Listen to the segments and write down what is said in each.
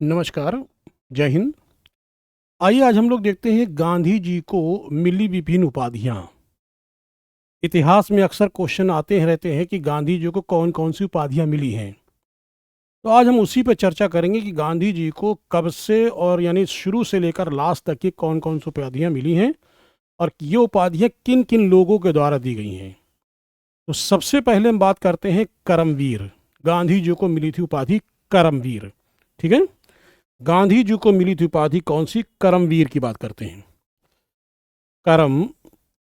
नमस्कार, जय हिंद। आइए आज हम लोग देखते हैं गांधी जी को मिली विभिन्न उपाधियां। इतिहास में अक्सर क्वेश्चन आते हैं रहते हैं कि गांधी जी को कौन कौन सी उपाधियां मिली हैं। तो आज हम उसी पे चर्चा करेंगे कि गांधी जी को कब से और यानी शुरू से लेकर लास्ट तक की कौन कौन सी उपाधियां मिली हैं और ये उपाधियां किन किन लोगों के द्वारा दी गई हैं। तो सबसे पहले हम बात करते हैं करमवीर। गांधी जी को मिली थी उपाधि करमवीर। ठीक है, गांधी जी को मिली थी उपाधि कौन सी? करमवीर की बात करते हैं। करम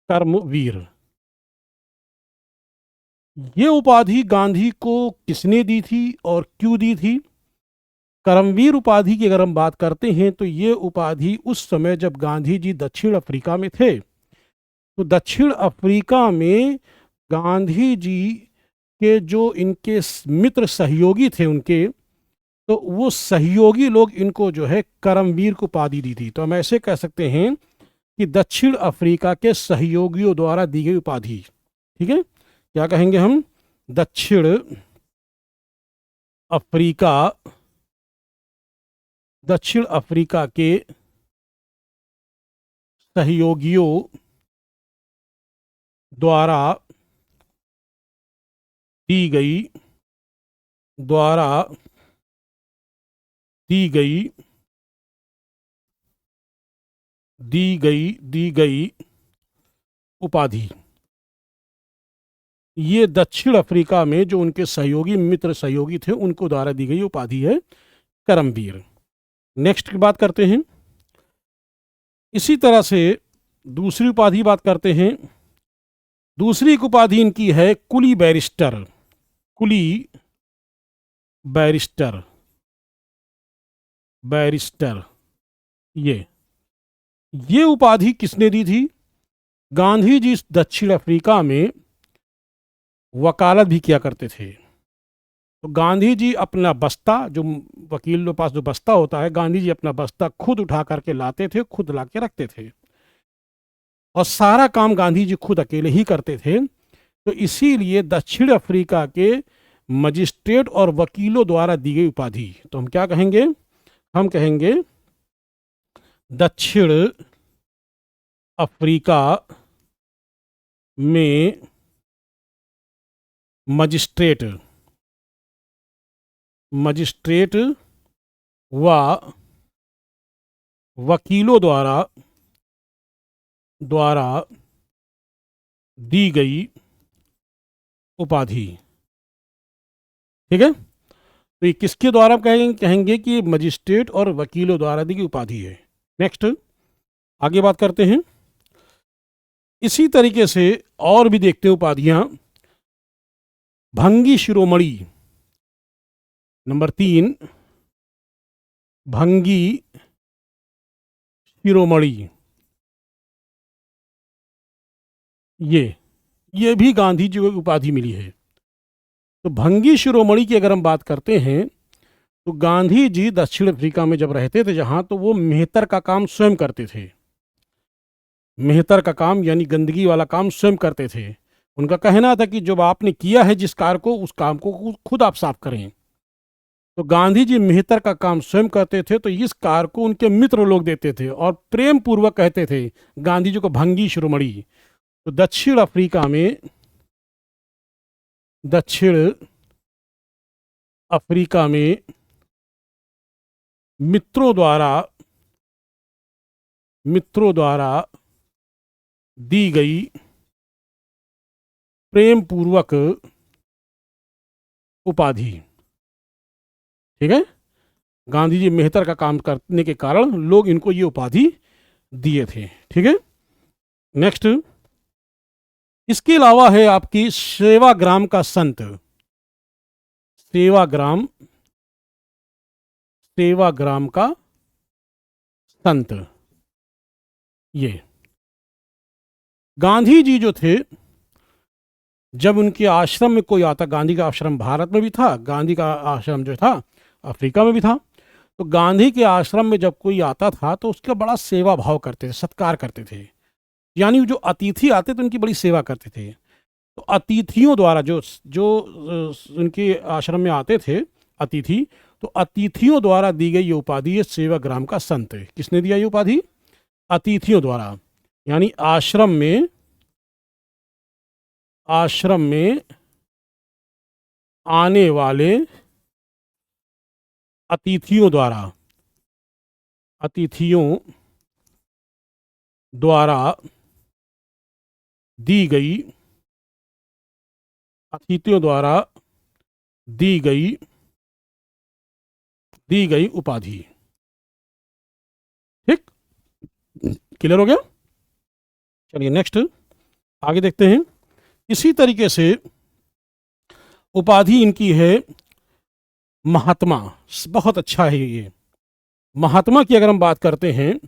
कर्मवीर, ये उपाधि गांधी को किसने दी थी और क्यों दी थी? करमवीर उपाधि की अगर हम बात करते हैं तो ये उपाधि उस समय जब गांधी जी दक्षिण अफ्रीका में थे, तो दक्षिण अफ्रीका में गांधी जी के जो इनके मित्र सहयोगी थे उनके, तो वो सहयोगी लोग इनको जो है करमवीर को उपाधि दी थी। तो हम ऐसे कह सकते हैं कि दक्षिण अफ्रीका के सहयोगियों द्वारा दी गई उपाधि। ठीक है, क्या कहेंगे हम? दक्षिण अफ्रीका, दक्षिण अफ्रीका के सहयोगियों द्वारा दी गई, द्वारा दी गई, दी गई उपाधि। ये दक्षिण अफ्रीका में जो उनके सहयोगी मित्र सहयोगी थे उनको द्वारा दी गई उपाधि है करमवीर। नेक्स्ट की बात करते हैं। इसी तरह से दूसरी उपाधि बात करते हैं। दूसरी एक उपाधि इनकी है कुली बैरिस्टर। कुली बैरिस्टर, बैरिस्टर, ये उपाधि किसने दी थी? गांधी जी दक्षिण अफ्रीका में वकालत भी किया करते थे। तो गांधी जी अपना बस्ता, जो वकील के पास जो बस्ता होता है, गांधी जी अपना बस्ता खुद उठा करके लाते थे, खुद ला के रखते थे और सारा काम गांधी जी खुद अकेले ही करते थे। तो इसीलिए दक्षिण अफ्रीका के मजिस्ट्रेट और वकीलों द्वारा दी गई उपाधि। तो हम क्या कहेंगे? हम कहेंगे दक्षिण अफ्रीका में मजिस्ट्रेट, मजिस्ट्रेट व वकीलों द्वारा दी गई उपाधि। ठीक है, तो ये किसके द्वारा कहेंगे कि मजिस्ट्रेट और वकीलों द्वारा दी गई उपाधि है। नेक्स्ट आगे बात करते हैं। इसी तरीके से और भी देखते हैं उपाधियां। भंगी शिरोमणि, नंबर 3, भंगी शिरोमणि, ये भी गांधी जी को उपाधि मिली है। तो भंगी शिरोमणि की अगर हम बात करते हैं तो गांधी जी दक्षिण अफ्रीका में जब रहते थे जहां, तो वो मेहतर का काम स्वयं करते थे। मेहतर का काम यानी गंदगी वाला काम स्वयं करते थे। उनका कहना था कि जब आपने किया है जिस कार्य को, उस काम को खुद आप साफ करें। तो गांधी जी मेहतर का काम स्वयं करते थे, तो इस कार्य को उनके मित्र लोग देते थे और प्रेम पूर्वक कहते थे गांधी जी को भंगी शिरोमणि। तो दक्षिण अफ्रीका में, दक्षिण अफ्रीका में मित्रों द्वारा, मित्रों द्वारा दी गई प्रेम पूर्वक उपाधि। ठीक है, गांधी जी मेहतर का काम करने के कारण लोग इनको ये उपाधि दिए थे। ठीक है, नेक्स्ट इसके अलावा है आपकी सेवाग्राम का संत। सेवाग्राम, सेवाग्राम का संत। ये गांधी जी जो थे, जब उनके आश्रम में कोई आता, गांधी का आश्रम भारत में भी था, गांधी का आश्रम जो था अफ्रीका में भी था, तो गांधी के आश्रम में जब कोई आता था तो उसका बड़ा सेवा भाव करते थे, सत्कार करते थे। यानी जो अतिथि आते थे उनकी बड़ी सेवा करते थे। तो अतिथियों द्वारा जो जो उनके आश्रम में आते थे अतिथि, तो अतिथियों द्वारा दी गई ये उपाधि है सेवाग्राम का संत। किसने दिया ये उपाधि? अतिथियों द्वारा, यानी आश्रम में आने वाले अतिथियों द्वारा दी गई उपाधि। ठीक, क्लियर हो गया? चलिए नेक्स्ट आगे देखते हैं। इसी तरीके से उपाधि इनकी है महात्मा। बहुत अच्छा है ये। महात्मा की अगर हम बात करते हैं,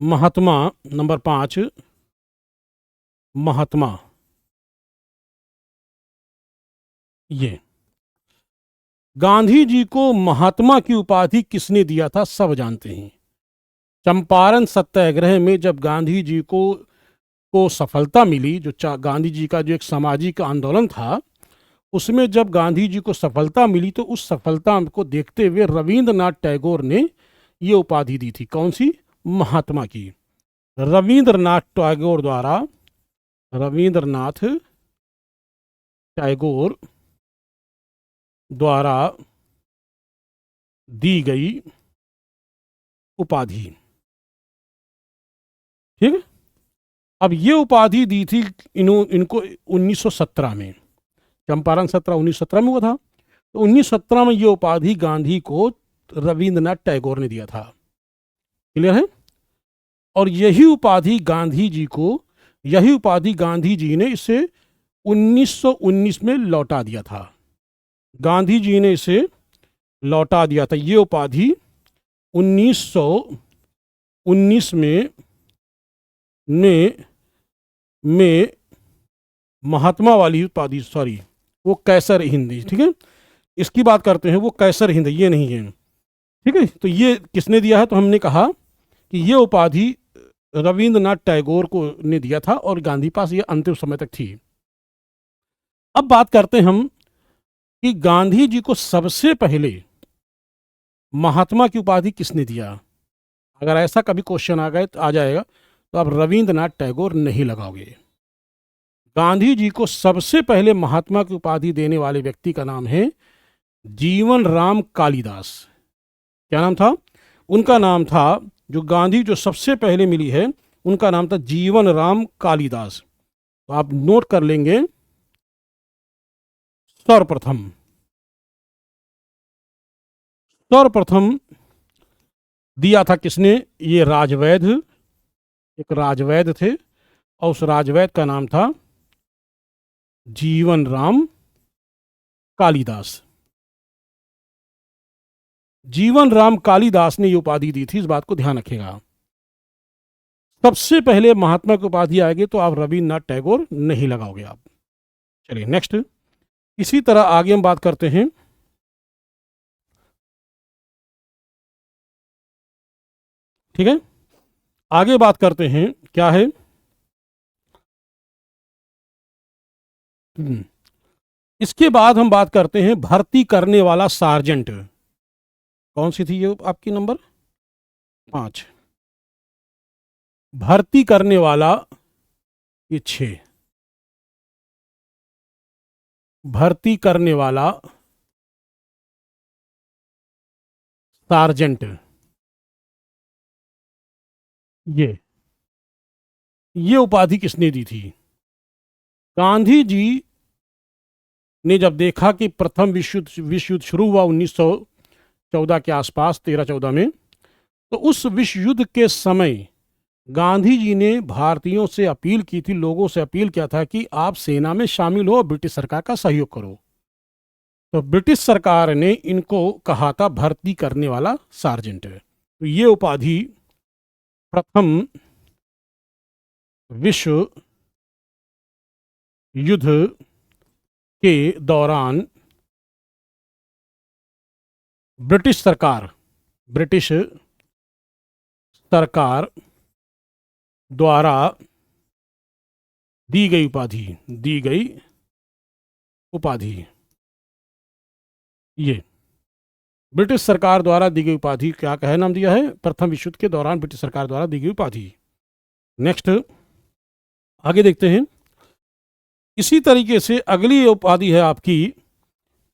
महात्मा नंबर 5, महात्मा, ये गांधी जी को महात्मा की उपाधि किसने दिया था? सब जानते हैं। चंपारण सत्याग्रह में जब गांधी जी को सफलता मिली, जो गांधी जी का जो एक सामाजिक आंदोलन था, उसमें जब गांधी जी को सफलता मिली तो उस सफलता को देखते हुए रविंद्रनाथ टैगोर ने ये उपाधि दी थी। कौन सी? महात्मा की। रविंद्रनाथ टैगोर द्वारा दी गई उपाधि। ठीक है। अब ये उपाधि दी थी इनको 1917 में। चंपारण सत्याग्रह 1917 में हुआ था, तो 1917 में ये उपाधि गांधी को रविंद्रनाथ टैगोर ने दिया था। क्लियर है? और यही उपाधि गांधी जी ने इसे 1919 में लौटा दिया था। गांधी जी ने इसे लौटा दिया था। ये उपाधि 1919 में महात्मा वाली उपाधि, सॉरी वो कैसर हिंद, ठीक है, इसकी बात करते हैं। वो कैसर हिंद ये नहीं है। ठीक है, तो ये किसने दिया है? तो हमने कहा कि ये उपाधि रविंद्रनाथ टैगोर को ने दिया था और गांधी पास ये अंतिम समय तक थी। अब बात करते हैं हम कि गांधी जी को सबसे पहले महात्मा की उपाधि किसने दिया। अगर ऐसा कभी क्वेश्चन आ जाएगा तो आप रविंद्रनाथ टैगोर नहीं लगाओगे। गांधी जी को सबसे पहले महात्मा की उपाधि देने वाले व्यक्ति का नाम है जीवन राम कालीदास। क्या नाम था उनका? नाम था, जो गांधी जो सबसे पहले मिली है, उनका नाम था जीवन राम कालीदास। तो आप नोट कर लेंगे। सर्वप्रथम दिया था किसने? ये राजवैद्य, एक राजवैद्य थे, और उस राजवैद्य का नाम था जीवन राम कालीदास। जीवन राम कालीदास ने ये उपाधि दी थी, इस बात को ध्यान रखिएगा। सबसे पहले महात्मा की उपाधि आएगी तो आप रविन्द्रनाथ टैगोर नहीं लगाओगे आप। चलिए नेक्स्ट। इसी तरह आगे हम बात करते हैं। ठीक है, आगे बात करते हैं क्या है। इसके बाद हम बात करते हैं भर्ती करने वाला सार्जेंट। कौन सी थी ये आपकी? नंबर 5। भर्ती करने वाला ये 6। भर्ती करने वाला सार्जेंट, ये उपाधि किसने दी थी? गांधी जी ने जब देखा कि प्रथम विश्व युद्ध शुरू हुआ 1914 के आसपास, 13-14 में, तो उस विश्व युद्ध के समय गांधी जी ने भारतीयों से अपील की थी, लोगों से अपील किया था कि आप सेना में शामिल हो, ब्रिटिश सरकार का सहयोग करो। तो ब्रिटिश सरकार ने इनको कहा था भर्ती करने वाला सार्जेंट। तो ये उपाधि प्रथम विश्व युद्ध के दौरान ब्रिटिश सरकार द्वारा दी गई उपाधि ये। ब्रिटिश सरकार द्वारा दी गई उपाधि क्या कहे नाम दिया है? प्रथम विश्व युद्ध के दौरान ब्रिटिश सरकार द्वारा दी गई उपाधि। नेक्स्ट आगे देखते हैं। इसी तरीके से अगली उपाधि है आपकी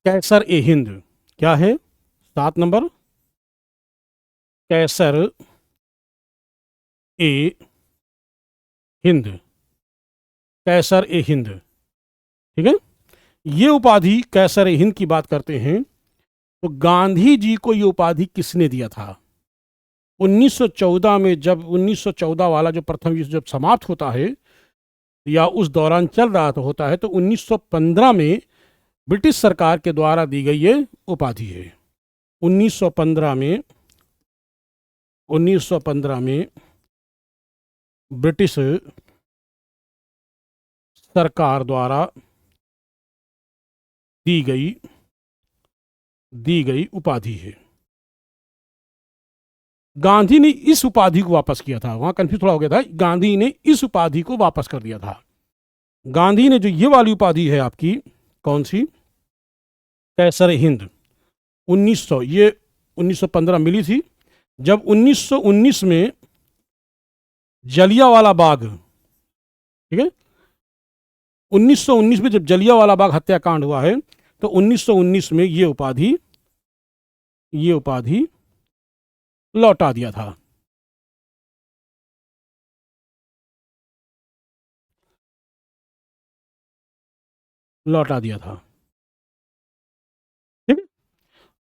कैसर ए हिंद। क्या है? 7 नंबर, कैसर ए हिंद, कैसर ए हिंद। ठीक है, ये उपाधि कैसर ए हिंद की बात करते हैं तो गांधी जी को ये उपाधि किसने दिया था? 1914 में, जब 1914 वाला जो प्रथम विश्व जब समाप्त होता है या उस दौरान चल रहा तो होता है, तो 1915 में ब्रिटिश सरकार के द्वारा दी गई ये उपाधि है। 1915 में ब्रिटिश सरकार द्वारा दी गई उपाधि है। गांधी ने इस उपाधि को वापस किया था, वहां कंफ्यूज थोड़ा हो गया था। गांधी ने इस उपाधि को वापस कर दिया था। गांधी ने जो ये वाली उपाधि है आपकी, कौन सी? कैसर हिंद, 1900, ये 1915 मिली थी। जब 1919 में जलियांवाला बाग, ठीक है, 1919 में जब जलियांवाला बाग हत्याकांड हुआ है तो 1919 में ये उपाधि लौटा दिया था। ठीक है,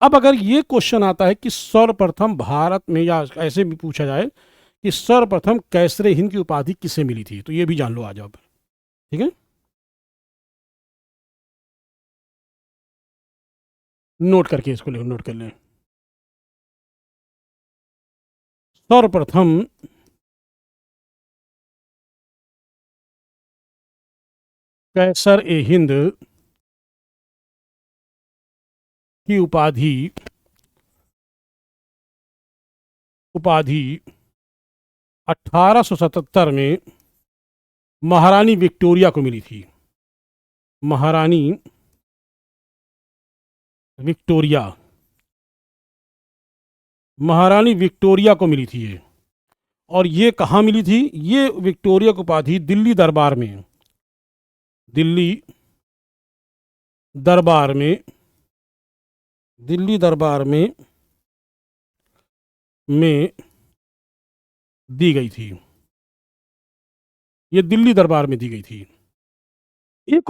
अब अगर ये क्वेश्चन आता है कि सर्वप्रथम भारत में, या ऐसे भी पूछा जाए कि सर्वप्रथम कैसरे हिंद की उपाधि किसे मिली थी, तो ये भी जान लो आज अब। ठीक है, नोट करके इसको नोट कर लें। सर्वप्रथम कैसर ए हिंद की उपाधि 1877 में महारानी विक्टोरिया को मिली थी। महारानी विक्टोरिया को मिली थी ये। और ये कहाँ मिली थी? ये विक्टोरिया की उपाधि दिल्ली दरबार में दी गई थी। ये दिल्ली दरबार में दी गई थी। एक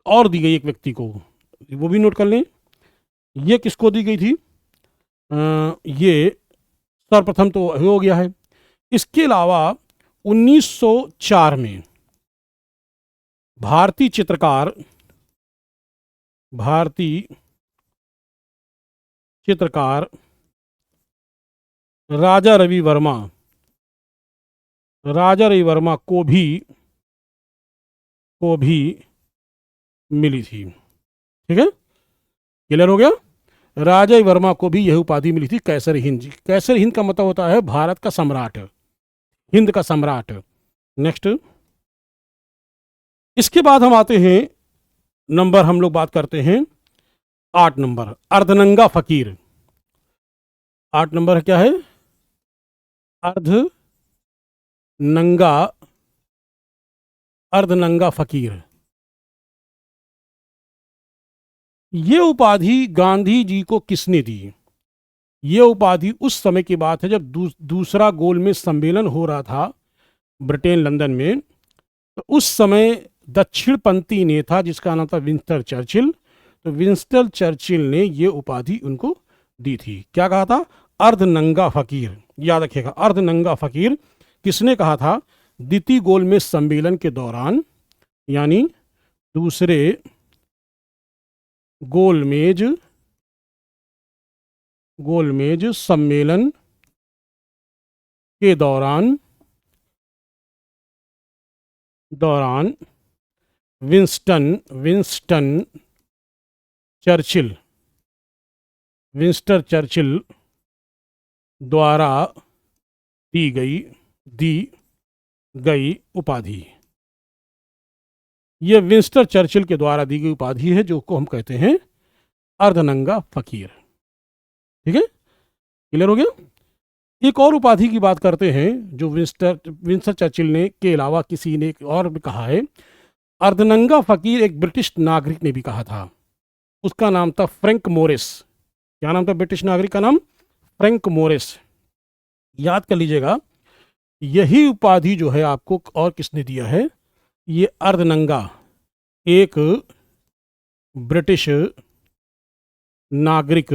और दी गई एक व्यक्ति को, वो भी नोट कर लें। ये किसको दी गई थी? ये सर्वप्रथम तो हो गया है। इसके अलावा 1904 में भारतीय चित्रकार राजा रवि वर्मा को भी मिली थी। ठीक है, क्लियर हो गया? राजा वर्मा को भी यह उपाधि मिली थी, कैसर हिंद। कैसर हिंद का मतलब होता है भारत का सम्राट, हिंद का सम्राट। नेक्स्ट, इसके बाद हम आते हैं नंबर, हम लोग बात करते हैं 8 नंबर, अर्धनंगा फकीर। 8 नंबर क्या है? अर्धनंगा फकीर। ये उपाधि गांधी जी को किसने दी? ये उपाधि उस समय की बात है जब दूसरा गोलमेज सम्मेलन हो रहा था ब्रिटेन, लंदन में। तो उस समय दक्षिणपंथी नेता जिसका नाम था विंस्टन चर्चिल, तो विंस्टन चर्चिल ने ये उपाधि उनको दी थी। क्या कहा था? अर्धनंगा फकीर। याद रखिएगा, अर्धनंगा फकीर किसने कहा था? द्वितीय गोलमेज सम्मेलन के दौरान, यानी दूसरे गोलमेज सम्मेलन के दौरान विंस्टन चर्चिल द्वारा दी गई उपाधि। यह विंस्टन चर्चिल के द्वारा दी गई उपाधि है, जो को हम कहते हैं अर्धनंगा फकीर। ठीक है, क्लियर हो गया। एक और उपाधि की बात करते हैं जो विंस्टन चर्चिल ने के अलावा किसी ने और भी कहा है। अर्धनंगा फकीर एक ब्रिटिश नागरिक ने भी कहा था, उसका नाम था फ्रैंक मोरिस। क्या नाम था ब्रिटिश नागरिक का नाम? Frank Morris. याद कर लीजिएगा, यही उपाधि जो है आपको और किसने दिया है, ये अर्धनंगा एक ब्रिटिश नागरिक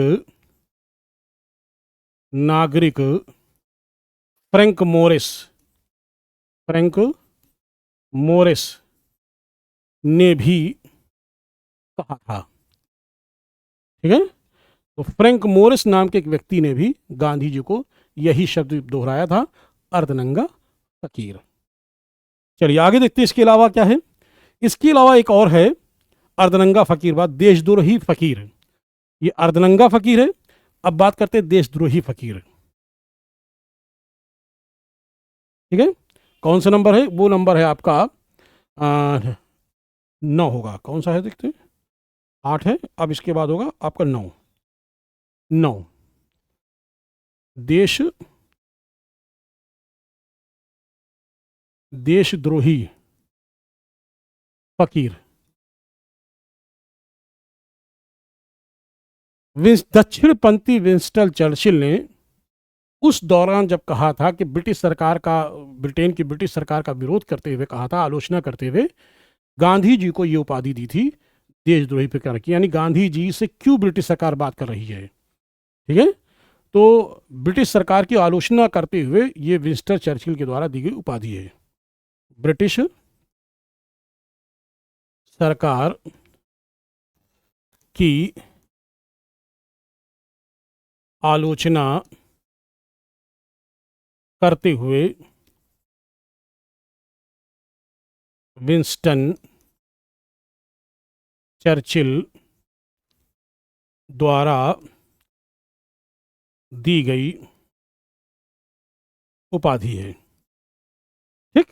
नागरिक फ्रैंक मोरिस, फ्रैंक मोरिस ने भी कहा था। ठीक है, तो फ्रैंक मोरिस नाम के एक व्यक्ति ने भी गांधी जी को यही शब्द दोहराया था, अर्धनंगा फकीर। चलिए आगे देखते हैं इसके अलावा क्या है। इसके अलावा एक और है अर्धनंगा फकीर, बात देशद्रोही फकीर। ये अर्धनंगा फकीर है। अब बात करते हैं देशद्रोही फकीर। ठीक है, कौन सा नंबर है? वो नंबर है आपका 9 होगा। कौन सा है देखते हैं, 8 है, अब इसके बाद होगा आपका 9। 9 देशद्रोही फकीर। दक्षिणपंथी विंस्टन चर्चिल ने उस दौरान जब कहा था कि ब्रिटेन की ब्रिटिश सरकार का विरोध करते हुए कहा था, आलोचना करते हुए गांधी जी को ये उपाधि दी थी देशद्रोही फकीर की। यानी गांधी जी से क्यों ब्रिटिश सरकार बात कर रही है। ठीक है, तो ब्रिटिश सरकार की आलोचना करते हुए ये विंस्टन चर्चिल के द्वारा दी गई उपाधि है। ब्रिटिश सरकार की आलोचना करते हुए विंस्टन चर्चिल द्वारा दी गई उपाधि है। ठीक,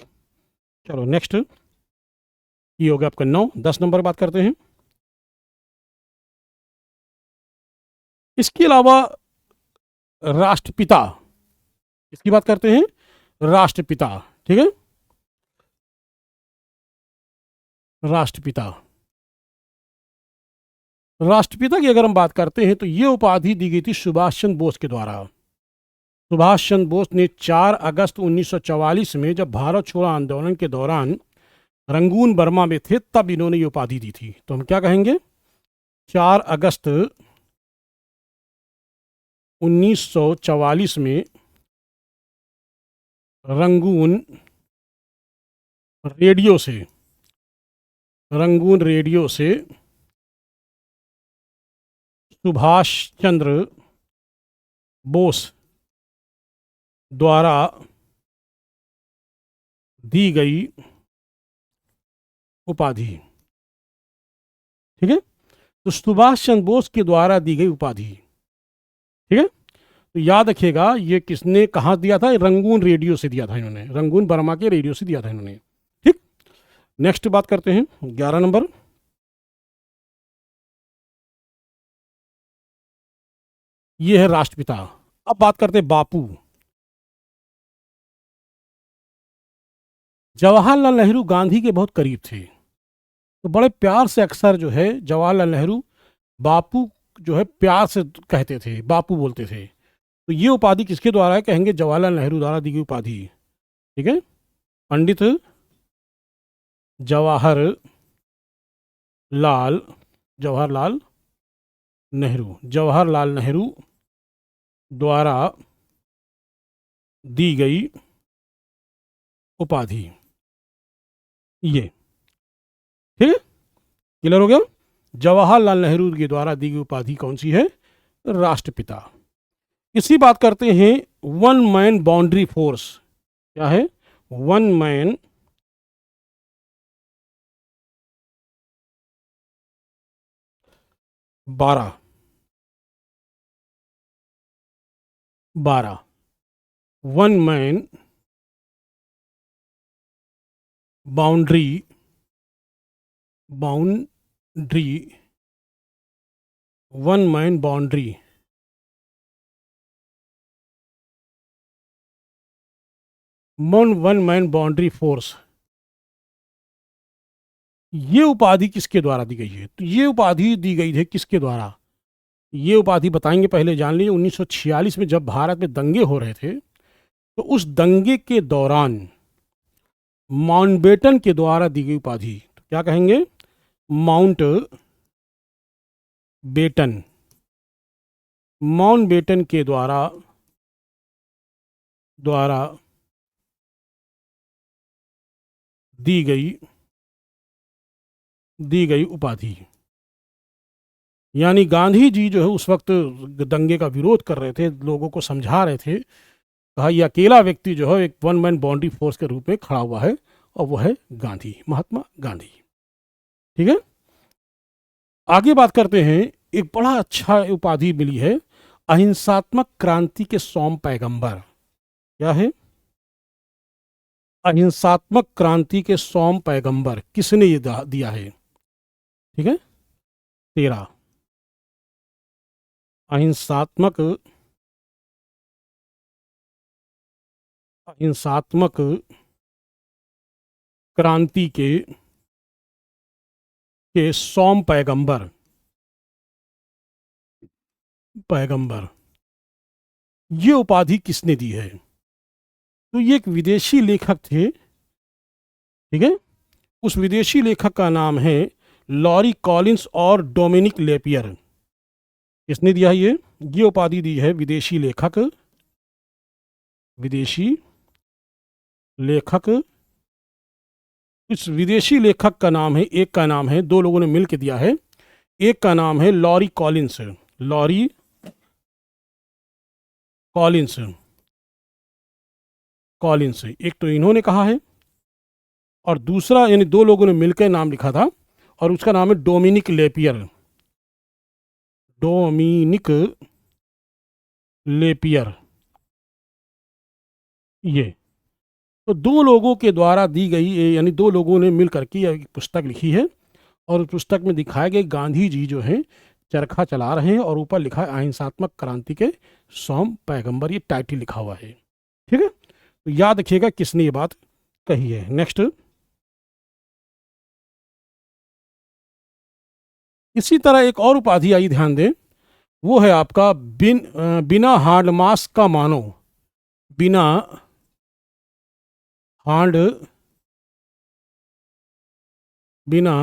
चलो नेक्स्ट, ये हो गया आपका 9। 10 नंबर बात करते हैं। इसके अलावा राष्ट्रपिता, इसकी बात करते हैं, राष्ट्रपिता। ठीक है, राष्ट्रपिता। राष्ट्रपिता की अगर हम बात करते हैं तो ये उपाधि दी गई थी सुभाष चंद्र बोस के द्वारा। सुभाष चंद्र बोस ने 4 अगस्त 1944 में जब भारत छोड़ो आंदोलन के दौरान रंगून बर्मा में थे तब इन्होंने ये उपाधि दी थी। तो हम क्या कहेंगे, 4 अगस्त 1944 में रंगून रेडियो से सुभाष चंद्र बोस द्वारा दी गई उपाधि। ठीक है, तो सुभाष चंद्र बोस के द्वारा दी गई उपाधि। ठीक है, तो याद रखिएगा ये किसने कहाँ दिया था, रंगून रेडियो से दिया था इन्होंने, रंगून बर्मा के रेडियो से दिया था इन्होंने। ठीक, नेक्स्ट बात करते हैं 11 नंबर। ये है राष्ट्रपिता। अब बात करते हैं बापू। जवाहरलाल नेहरू गांधी के बहुत करीब थे, तो बड़े प्यार से अक्सर जो है जवाहरलाल नेहरू बापू जो है प्यार से कहते थे, बापू बोलते थे। तो ये उपाधि किसके द्वारा है, कहेंगे जवाहरलाल नेहरू द्वारा दी गई उपाधि। ठीक है, पंडित जवाहरलाल नेहरू द्वारा दी गई उपाधि ये। ठीक है, क्लियर हो गया। जवाहरलाल नेहरू के द्वारा दी गई उपाधि कौन सी है, राष्ट्रपिता। इसी बात करते हैं वन मैन बाउंड्री फोर्स। क्या है, वन मैन बारह one man boundary one man boundary, one man boundary force, ये उपाधि किसके द्वारा दी गई है? तो ये उपाधि दी गई है किसके द्वारा? ये उपाधि बताएंगे, पहले जान लीजिए। 1946 में जब भारत में दंगे हो रहे थे, तो उस दंगे के दौरान माउंटबेटन के द्वारा दी गई उपाधि, तो क्या कहेंगे? माउंट बेटन, माउंटबेटन के द्वारा द्वारा दी गई उपाधि। यानी गांधी जी जो है उस वक्त दंगे का विरोध कर रहे थे, लोगों को समझा रहे थे, कहा ये अकेला व्यक्ति जो है एक वन मैन बाउंड्री फोर्स के रूप में खड़ा हुआ है, और वो है गांधी, महात्मा गांधी। ठीक है, आगे बात करते हैं। एक बड़ा अच्छा उपाधि मिली है, अहिंसात्मक क्रांति के सौम पैगंबर। क्या है? अहिंसात्मक क्रांति के सौम पैगंबर, किसने ये दिया है? ठीक है, 13 अहिंसात्मक अहिंसात्मक क्रांति के सौम पैगंबर, ये उपाधि किसने दी है? तो ये एक विदेशी लेखक थे। ठीक है, उस विदेशी लेखक का नाम है लॉरी कॉलिंस और डोमिनिक लेपियर। किसने दिया है ये उपाधि दी है विदेशी लेखक। इस विदेशी लेखक का नाम है, एक का नाम है, दो लोगों ने मिलकर दिया है। एक का नाम है लॉरी कॉलिंस, लॉरी कॉलिंस, एक तो इन्होंने कहा है, और दूसरा यानी दो लोगों ने मिलकर नाम लिखा था, और उसका नाम है डोमिनिक लेपियर। डोमिनिक लेपियर, ये तो दो लोगों के द्वारा दी गई, यानी दो लोगों ने मिल करके एक पुस्तक लिखी है, और उस पुस्तक में दिखाया गया गांधी जी जो हैं चरखा चला रहे हैं, और ऊपर लिखा है अहिंसात्मक क्रांति के सौम पैगंबर, ये टाइटल लिखा हुआ है। ठीक है, तो याद रखिएगा किसने ये बात कही है। नेक्स्ट, इसी तरह एक और उपाधि आई, ध्यान दें, वो है आपका बिना हार्ड मास का मानो, बिना हार्ड बिना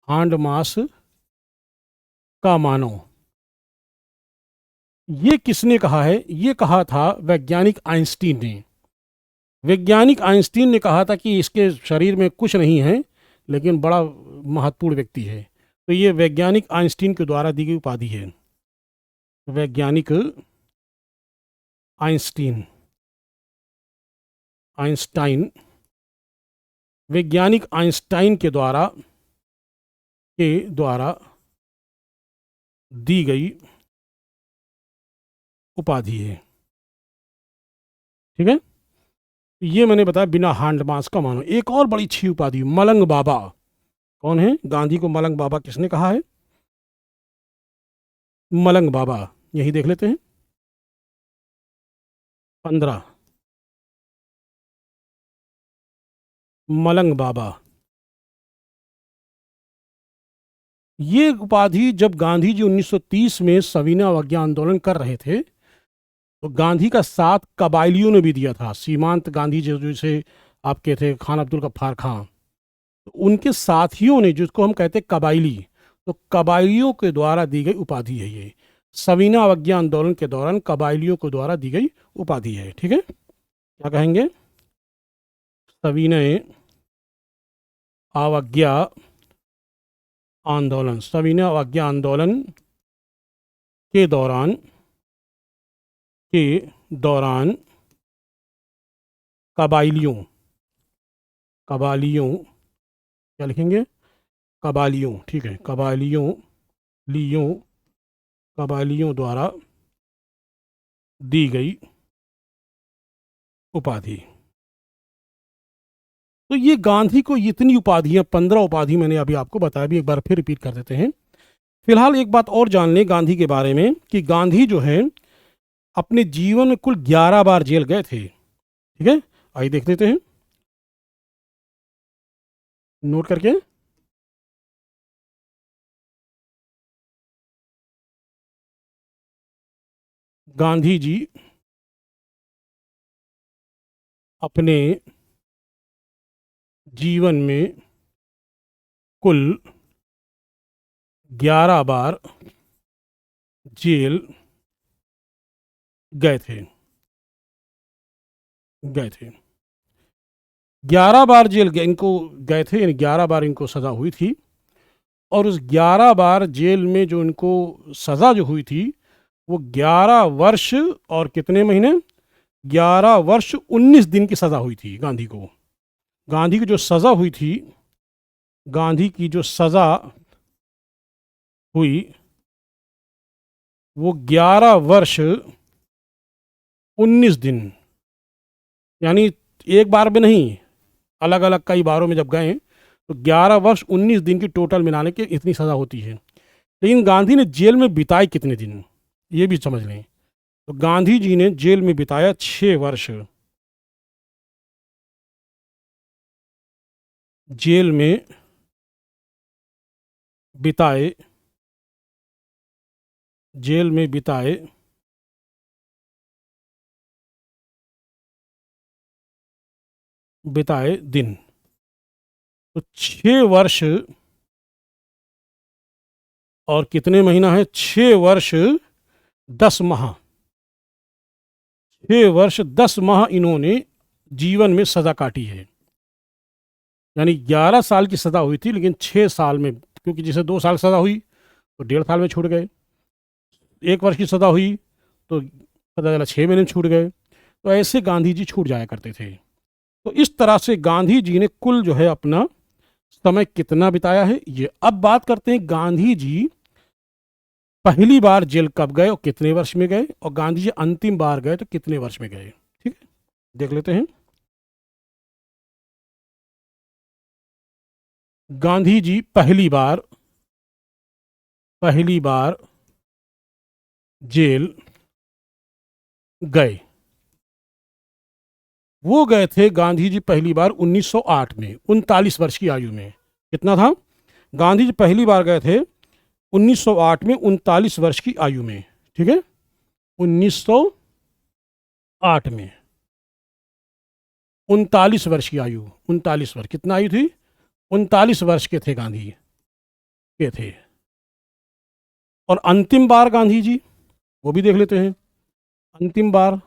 हार्ड मास का मानो, ये किसने कहा है? ये कहा था वैज्ञानिक आइंस्टीन ने। वैज्ञानिक आइंस्टीन ने कहा था कि इसके शरीर में कुछ नहीं है, लेकिन बड़ा महत्वपूर्ण व्यक्ति है। तो ये वैज्ञानिक आइंस्टीन के द्वारा दी गई उपाधि है, वैज्ञानिक आइंस्टाइन, वैज्ञानिक आइंस्टाइन के द्वारा दी गई उपाधि है। ठीक है, ये मैंने बताया बिना हार्ड मास का मानो। एक और बड़ी अच्छी उपाधि, मलंग बाबा। कौन है? गांधी को मलंग बाबा किसने कहा है? मलंग बाबा, यही देख लेते हैं। 15 मलंग बाबा, ये उपाधि जब गांधी जी 1930 में सविनय अवज्ञा आंदोलन कर रहे थे, तो गांधी का साथ कबायलियों ने भी दिया था। सीमांत गांधी जी जैसे आपके थे खान अब्दुल गफ्फार खां, तो उनके साथियों ने, जिसको हम कहते हैं कबायली, तो कबायलियों के द्वारा दी गई उपाधि है ये। सविनय अवज्ञा आंदोलन के दौरान कबायलियों के द्वारा दी गई उपाधि है। ठीक है, क्या कहेंगे? सविनय अवज्ञा आंदोलन, सविनय अवज्ञा आंदोलन के दौरान कबालियों, क्या लिखेंगे? कबालियों, ठीक है, कबालियों द्वारा दी गई उपाधि। तो ये गांधी को इतनी उपाधियां, 15 उपाधि मैंने अभी आपको बताया, भी एक बार फिर रिपीट कर देते हैं। फिलहाल एक बात और जान लें गांधी के बारे में कि गांधी जो है अपने जीवन में कुल 11 बार जेल गए थे। ठीक है, आइए देख लेते हैं, नोट करके। गांधी जी अपने जीवन में कुल 11 बार जेल गए थे। 11 बार जेल इनको गए थे, यानी 11 बार इनको सज़ा हुई थी। और उस 11 बार जेल में जो इनको सज़ा जो हुई थी वो 11 वर्ष और कितने महीने, 11 वर्ष 19 दिन की सज़ा हुई थी गांधी को। गांधी की जो सज़ा हुई थी, गांधी की जो सज़ा हुई वो 11 वर्ष 19 दिन, यानी एक बार में नहीं, अलग अलग कई बारों में जब गए तो 11 वर्ष 19 दिन की टोटल मिलाने के इतनी सज़ा होती है। लेकिन गांधी ने जेल में बिताए कितने दिन, ये भी समझ लें। तो गांधी जी ने जेल में बिताया 6 वर्ष। जेल में बिताए, जेल में बिताए बिताए दिन। तो 6 वर्ष और कितने महीना है, 6 वर्ष 10 माह, 6 वर्ष 10 माह इन्होंने जीवन में सज़ा काटी है। यानी 11 साल की सज़ा हुई थी, लेकिन 6 साल में, क्योंकि जिसे 2 साल सज़ा हुई तो 1.5 साल में छूट गए, 1 वर्ष की सज़ा हुई तो पता चला 6 महीने में छूट गए। तो ऐसे गांधी जी छूट जाया करते थे। तो इस तरह से गांधी जी ने कुल जो है अपना समय कितना बिताया है ये। अब बात करते हैं गांधी जी पहली बार जेल कब गए और कितने वर्ष में गए, और गांधी जी अंतिम बार गए तो कितने वर्ष में गए। ठीक है, देख लेते हैं। गांधी जी पहली बार जेल गए, वो गए थे गांधी जी पहली बार 1908 में, 39 वर्ष की आयु में। कितना था, गांधी जी पहली बार गए थे 1908 में, 39 वर्ष की आयु में। ठीक है, 1908 में 39 वर्ष की आयु, 39 वर्ष, कितना आयु थी, 39 वर्ष के थे गांधी के थे। और अंतिम बार गांधी जी, वो भी देख लेते हैं। अंतिम बार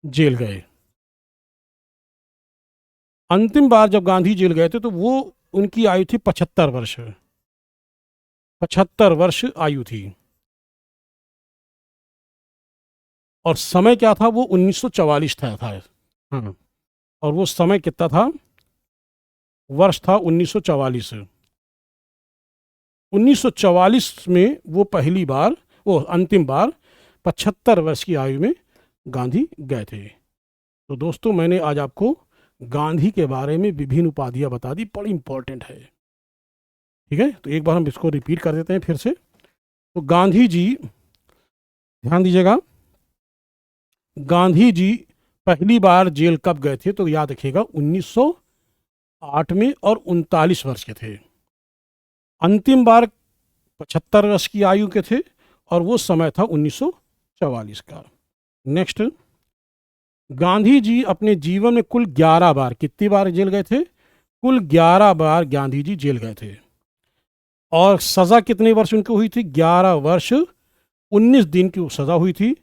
जेल गए, अंतिम बार जब गांधी जेल गए थे तो वो उनकी आयु थी 75 वर्ष, 75 वर्ष आयु थी। और समय क्या था, वो 1944 था। हाँ, और वो समय कितना था, वर्ष था 1944। 1944 में वो पहली बार, वो अंतिम बार 75 वर्ष की आयु में गांधी गए थे। तो दोस्तों, मैंने आज आपको गांधी के बारे में विभिन्न उपाधियां बता दी, बड़ी इंपॉर्टेंट है। ठीक है, तो एक बार हम इसको रिपीट कर देते हैं फिर से। तो गांधी जी, ध्यान दीजिएगा, गांधी जी पहली बार जेल कब गए थे, तो याद रखिएगा 1908 में, और 39 वर्ष के थे। अंतिम बार 75 वर्ष की आयु के थे, और वो समय था 1944 का। नेक्स्ट, गांधी जी अपने जीवन में कुल 11 बार, कितनी बार जेल गए थे, कुल 11 बार गांधी जी जेल गए थे। और सज़ा कितने वर्ष उनको हुई थी, 11 वर्ष 19 दिन की सज़ा हुई थी।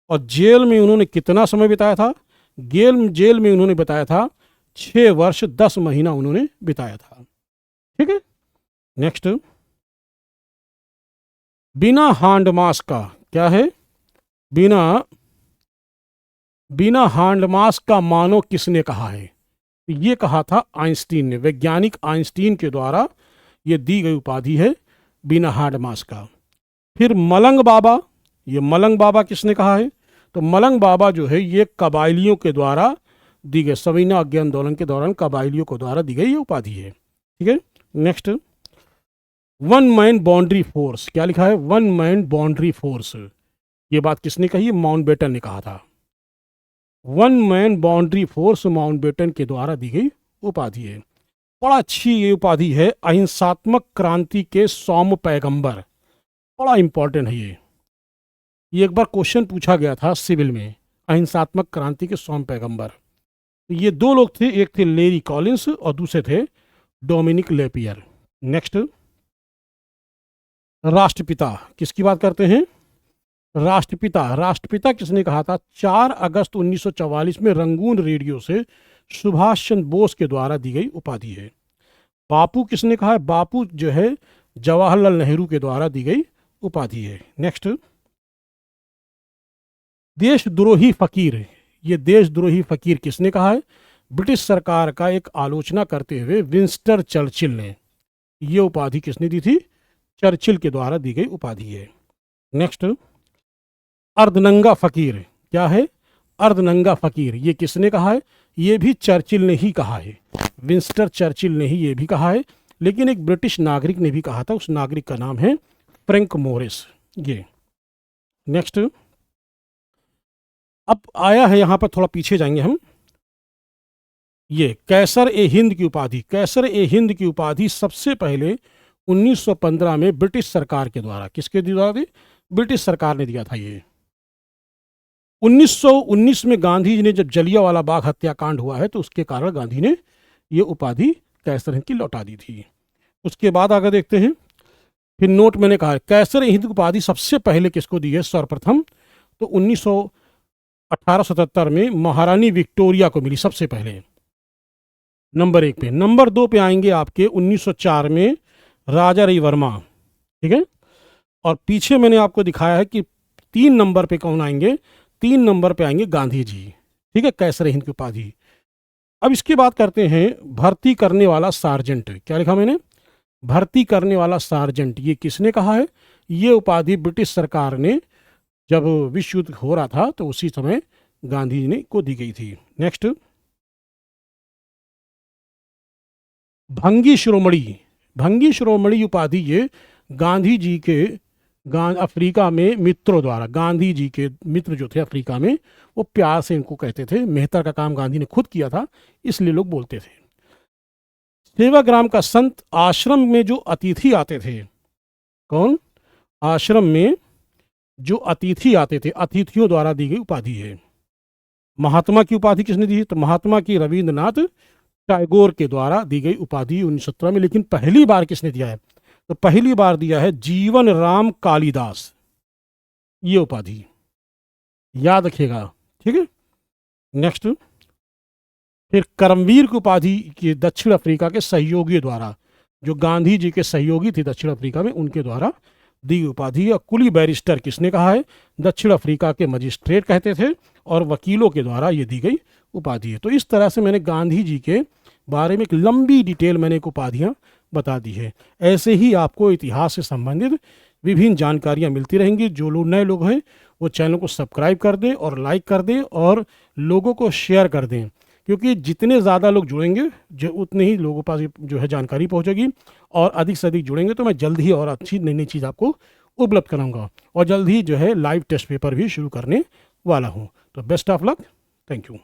और जेल में उन्होंने कितना समय बिताया था, जेल में उन्होंने बिताया था 6 वर्ष 10 महीना उन्होंने बिताया था। ठीक है, नेक्स्ट, बिना हैंड मास्क का, क्या है, बिना हैंड मास्क का मानो किसने कहा है, ये कहा था आइंस्टीन ने, वैज्ञानिक आइंस्टीन के द्वारा ये दी गई उपाधि है बिना हैंड मास्क का। फिर मलंग बाबा, ये मलंग बाबा किसने कहा है, तो मलंग बाबा जो है ये कबायलियों के द्वारा दी गई, सविना आज्ञा आंदोलन के दौरान कबायलियों को द्वारा दी गई ये उपाधि है। ठीक है, next, one man boundary force, क्या लिखा है, वन मैन बाउंड्री फोर्स, ये बात किसने कही है, माउंटबेटन ने कहा था। One man boundary force Mountbatten के द्वारा दी गई उपाधि है। बड़ा अच्छी ये उपाधि है, अहिंसात्मक क्रांति के सौम्य पैगंबर, बड़ा इंपॉर्टेंट है ये एक बार क्वेश्चन पूछा गया था सिविल में, अहिंसात्मक क्रांति के सौम्य पैगंबर। तो ये दो लोग थे, एक थे लेरी कॉलिंस और दूसरे थे डोमिनिक लेपियर। नेक्स्ट, राष्ट्रपिता, किसकी बात करते हैं, राष्ट्रपिता। राष्ट्रपिता किसने कहा था, 4 अगस्त 1944 में रंगून रेडियो से सुभाष चंद्र बोस के द्वारा दी गई उपाधि है। बापू किसने कहा है, बापू जो है जवाहरलाल नेहरू के द्वारा दी गई उपाधि है। नेक्स्ट, देशद्रोही फकीर, ये देशद्रोही फकीर किसने कहा है, ब्रिटिश सरकार का एक आलोचना करते हुए विंस्टन चर्चिल ने, ये उपाधि किसने दी थी, चर्चिल के द्वारा दी गई उपाधि है। नेक्स्ट, अर्धनंगा फकीर, क्या है, अर्धनंगा फकीर, ये किसने कहा है, ये भी चर्चिल ने ही कहा है, विंस्टन चर्चिल ने ही ये भी कहा है, लेकिन एक ब्रिटिश नागरिक ने भी कहा था, उस नागरिक का नाम है फ्रैंक मोरिस। ये नेक्स्ट, अब आया है यहां पर, थोड़ा पीछे जाएंगे हम, ये कैसर ए हिंद की उपाधि। कैसर ए हिंद की उपाधि सबसे पहले 1915 में ब्रिटिश सरकार के द्वारा, किसके द्वारा दी, ब्रिटिश सरकार ने दिया था ये। 1919 में गांधी जी ने जब जलियांवाला बाग हत्याकांड हुआ है तो उसके कारण गांधी ने ये उपाधि कैसर हिंद की लौटा दी थी। उसके बाद आगे देखते हैं, फिर नोट मैंने कहा कैसर हिंद की उपाधि सबसे पहले किसको दी है, सर्वप्रथम तो 1877 में महारानी विक्टोरिया को मिली सबसे पहले, नंबर 1 पे। नंबर 2 पे आएंगे आपके 1904 में राजा रविवर्मा, ठीक है, और पीछे मैंने आपको दिखाया है कि 3 नंबर पे कौन आएंगे, 3 नंबर पे आएंगे गांधी जी, ठीक है, कैसर हिंद की उपाधि। अब इसकी बात करते हैं भर्ती करने वाला सार्जेंट, क्या लिखा मैंने, भर्ती करने वाला सार्जेंट, ये किसने कहा है, ये उपाधि ब्रिटिश सरकार ने जब विश्व युद्ध हो रहा था तो उसी समय गांधी जी ने को दी गई थी। नेक्स्ट, भंगी शिरोमणि, भंगी शिरोमणि उपाधि ये गांधी जी के अफ्रीका में मित्रों द्वारा, गांधी जी के मित्र जो थे अफ्रीका में, वो प्यार से इनको कहते थे, मेहतर का काम गांधी ने खुद किया था इसलिए लोग बोलते थे। सेवाग्राम का संत, आश्रम में जो अतिथि आते थे, कौन, आश्रम में जो अतिथि आते थे, अतिथियों द्वारा दी गई उपाधि है। महात्मा की उपाधि किसने दी है, तो महात्मा की रविंद्रनाथ टैगोर के द्वारा दी गई उपाधि 1917 में, लेकिन पहली बार किसने दिया है, तो पहली बार दिया है जीवन राम कालिदास, ये उपाधि याद रखिएगा, ठीक है। नेक्स्ट, फिर करमवीर की उपाधि के दक्षिण अफ्रीका के सहयोगियों द्वारा, जो गांधी जी के सहयोगी थे दक्षिण अफ्रीका में, उनके द्वारा दी उपाधि है। कुली बैरिस्टर किसने कहा है, दक्षिण अफ्रीका के मजिस्ट्रेट कहते थे और वकीलों के द्वारा ये दी गई उपाधि है। तो इस तरह से मैंने गांधी जी के बारे में एक लंबी डिटेल मैंने एक उपाधियाँ बता दी है। ऐसे ही आपको इतिहास से संबंधित विभिन्न जानकारियाँ मिलती रहेंगी। जो लोग नए लोग हैं वो चैनल को सब्सक्राइब कर दें और लाइक कर दें और लोगों को शेयर कर दें, क्योंकि जितने ज़्यादा लोग जुड़ेंगे जो उतने ही लोगों के पास जो है जानकारी पहुंचेगी, और अधिक से अधिक जुड़ेंगे तो मैं जल्द ही और अच्छी नई नई चीज़ आपको उपलब्ध कराऊंगा, और जल्द ही जो है लाइव टेस्ट पेपर भी शुरू करने वाला हूं। तो best of luck, thank you.